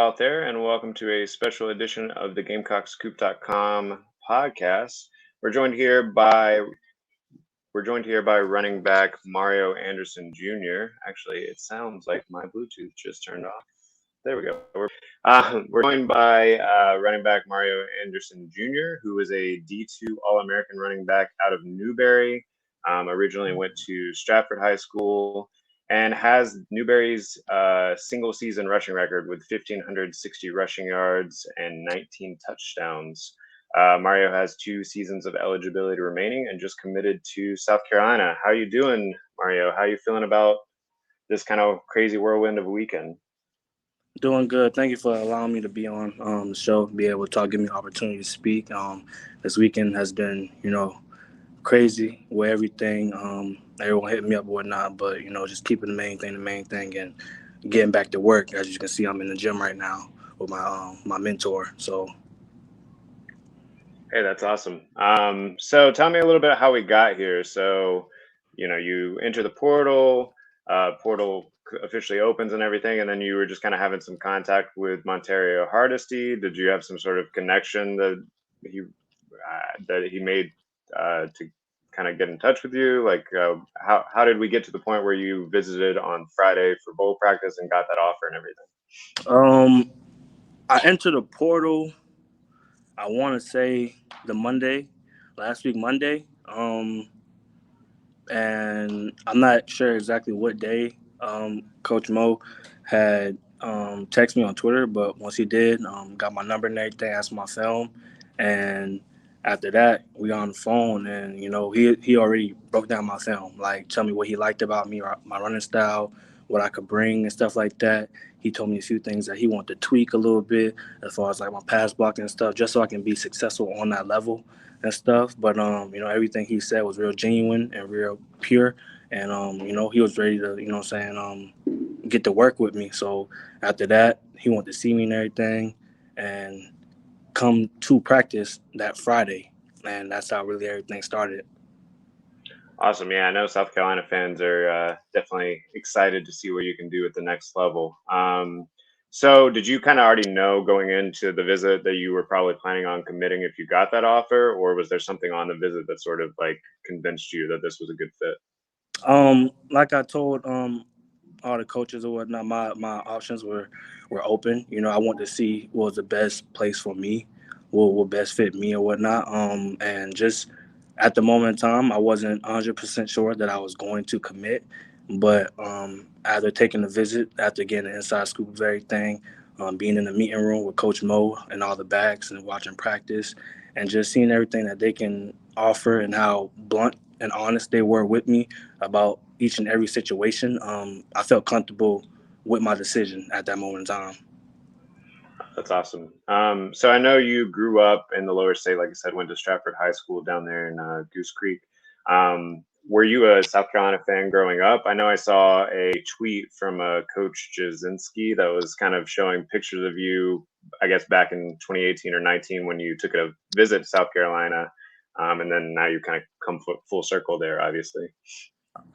out there, and welcome to a special edition of the GamecockScoop.com podcast. We're joined here by we're joined here by running back Mario Anderson Jr. Actually, it sounds like my Bluetooth just turned off. There we go. We're joined by running back Mario Anderson Jr., who is a D2 All-American running back out of Newberry. Originally went to Stratford High School and has Newberry's single season rushing record with 1,560 rushing yards and 19 touchdowns. Mario has 2 seasons of eligibility remaining and just committed to South Carolina. How you doing, Mario? How you feeling about this kind of crazy whirlwind of a weekend? Doing good. Thank you for allowing me to be on the show, be able to talk, give me the opportunity to speak. This weekend has been, crazy with everything. Everyone hit me up and whatnot, but, just keeping the main thing and getting back to work. As you can see, I'm in the gym right now with my mentor. So. Hey, that's awesome. So tell me a little bit how we got here. So, you enter the portal, portal officially opens and everything, and then you were just kind of having some contact with Montario Hardesty. Did you have some sort of connection that he made to kind of get in touch with you? Like, how did we get to the point where you visited on Friday for bowl practice and got that offer and everything? I entered the portal, I want to say last week Monday, and I'm not sure exactly what day Coach Mo had texted me on Twitter, but once he did, got my number and everything, asked my film, and after that, we got on the phone, and he already broke down my film, like tell me what he liked about me, or my running style, what I could bring and stuff like that. He told me a few things that he wanted to tweak a little bit as far as like my pass blocking and stuff, just so I can be successful on that level and stuff. But everything he said was real genuine and real pure, and he was ready to get to work with me. So after that, he wanted to see me and everything, and come to practice that Friday, and that's how really everything started. Awesome. Yeah, I know South Carolina fans are definitely excited to see what you can do at the next level. So did you kind of already know going into the visit that you were probably planning on committing if you got that offer, or was there something on the visit that sort of like convinced you that this was a good fit? Like I told all the coaches or whatnot, my options were open. I wanted to see what was the best place for me, what would best fit me or whatnot. And just at the moment in time, I wasn't 100% sure that I was going to commit. But after taking the visit, after getting the inside scoop of everything, being in the meeting room with Coach Mo and all the backs and watching practice, and just seeing everything that they can offer and how blunt and honest they were with me about each and every situation, I felt comfortable with my decision at that moment in time. That's awesome. So I know you grew up in the lower state, like I said, went to Stratford High School down there in Goose Creek. Were you a South Carolina fan growing up? I know I saw a tweet from Coach Jasinski that was kind of showing pictures of you, I guess, back in 2018 or 19 when you took a visit to South Carolina. And then now you kind of come full circle there, obviously.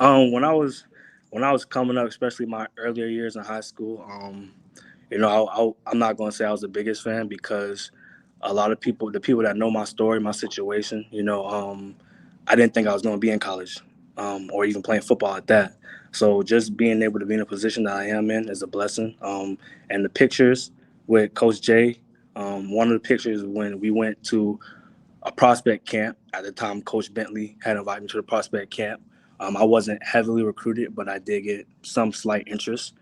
When I was coming up, especially my earlier years in high school, I'm not going to say I was the biggest fan, because a lot of people, the people that know my story, my situation, I didn't think I was going to be in college, or even playing football at that. So just being able to be in a position that I am in is a blessing. And the pictures with Coach Jay, one of the pictures when we went to a prospect camp at the time, Coach Bentley had invited me to the prospect camp. I wasn't heavily recruited, but I did get some slight interest.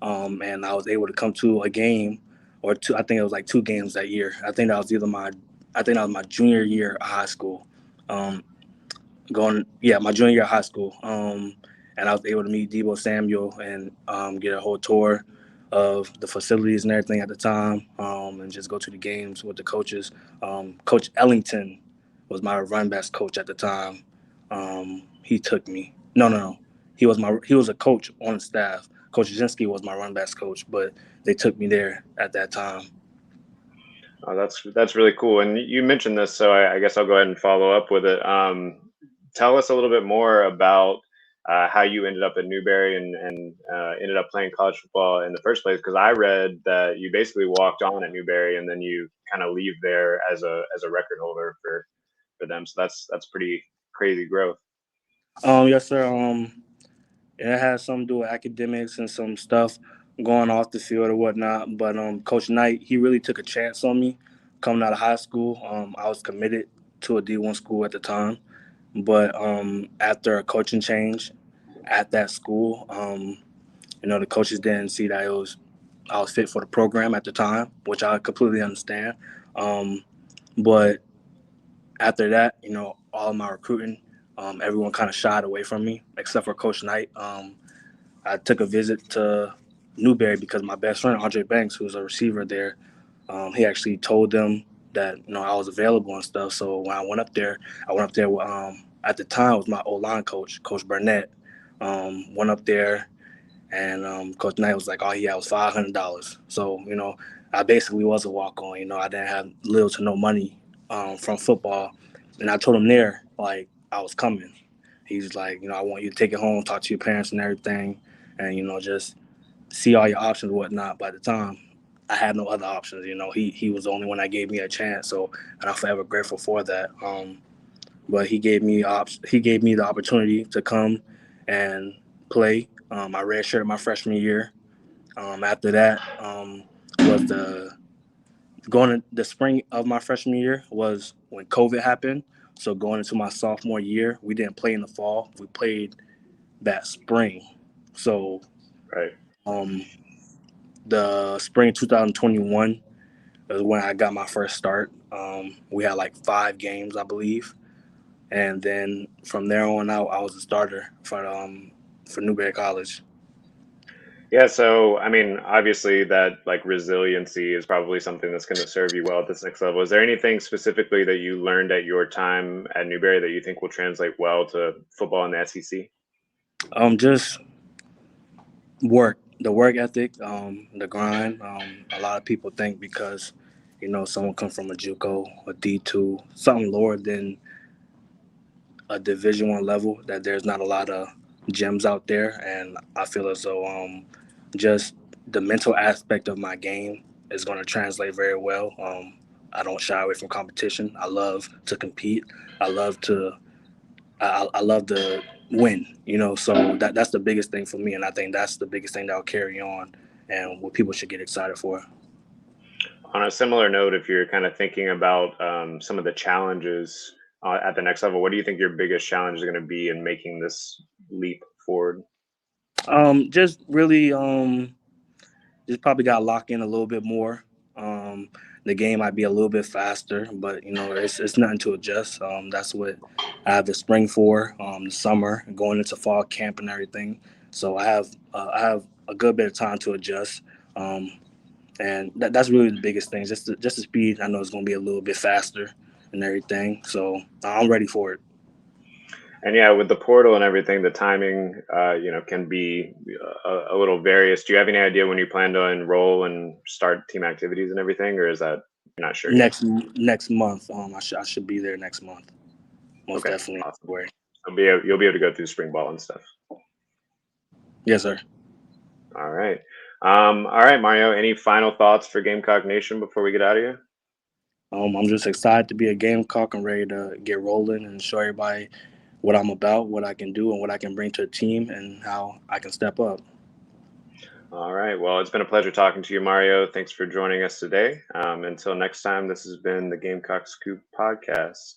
And I was able to come to a game or two. I think it was like 2 games that year. I think that was my junior year of high school. My junior year of high school. And I was able to meet Debo Samuel and get a whole tour of the facilities and everything at the time, and just go to the games with the coaches. Coach Ellington was my run backs coach at the time. He took me. No. He was a coach on the staff. Coach Jasinski was my run backs coach, but they took me there at that time. Oh, that's really cool. And you mentioned this, so I guess I'll go ahead and follow up with it. Tell us a little bit more about how you ended up at Newberry and ended up playing college football in the first place. Because I read that you basically walked on at Newberry and then you kind of leave there as a record holder for them. So that's pretty crazy growth. Yes, sir. It has something to do with academics and some stuff going off the field or whatnot. But Coach Knight, he really took a chance on me coming out of high school. I was committed to a D1 school at the time, but after a coaching change at that school, the coaches didn't see that I was fit for the program at the time, which I completely understand. Um, but after that, all of my recruiting, everyone kind of shied away from me except for Coach Knight. I took a visit to Newberry because my best friend Andre Banks, who's a receiver there, he actually told them that I was available and stuff. So when I went up there with, at the time it was my O-line coach, Coach Burnett. Went up there and Coach Knight was like, all he had was $500. So I basically was a walk on. I didn't have little to no money from football, and I told him there like I was coming. He's like, I want you to take it home, talk to your parents and everything, and just see all your options and whatnot. By the time I had no other options, he was the only one that gave me a chance. So, and I'm forever grateful for that. But he gave me the opportunity to come and play. I redshirted my freshman year. After that, was the spring of my freshman year was when COVID happened. So going into my sophomore year, we didn't play in the fall. We played that spring. So Right. um, the spring 2021 is when I got my first start. We had like 5 games, I believe, and then from there on out, I was a starter for Newberry College. Yeah, so I mean, obviously that like resiliency is probably something that's going to serve you well at this next level. Is there anything specifically that you learned at your time at Newberry that you think will translate well to football in the SEC? Just the work ethic, the grind. A lot of people think because someone comes from a JUCO, a D2, something lower than a Division 1 level, that there's not a lot of gems out there, and I feel as though just the mental aspect of my game is going to translate very well. I don't shy away from competition. I love to compete. I love to I love to win. So that's the biggest thing for me, and I think that's the biggest thing that will carry on, and what people should get excited for. On a similar note, if you're kind of thinking about some of the challenges at the next level, what do you think your biggest challenge is going to be in making this leap forward? Just really just probably got to lock in a little bit more. Um, the game might be a little bit faster, but it's nothing to adjust. That's what I have the spring for, the summer, going into fall camp and everything. So I have a good bit of time to adjust, and that's really the biggest thing. Just the speed. I know it's going to be a little bit faster and everything. So I'm ready for it. And yeah, with the portal and everything, the timing, can be a little various. Do you have any idea when you plan to enroll and start team activities and everything, or is that you're not sure yet? Next month, I should be there next month. Most Okay, definitely. awesome. You'll be able to go through spring ball and stuff. Yes, sir. All right, Mario. Any final thoughts for Gamecock Nation before we get out of here? I'm just excited to be a Gamecock and ready to get rolling and show everybody what I'm about, what I can do, and what I can bring to a team, and how I can step up. All right. Well, it's been a pleasure talking to you, Mario. Thanks for joining us today. Until next time, this has been the Gamecock Scoop podcast.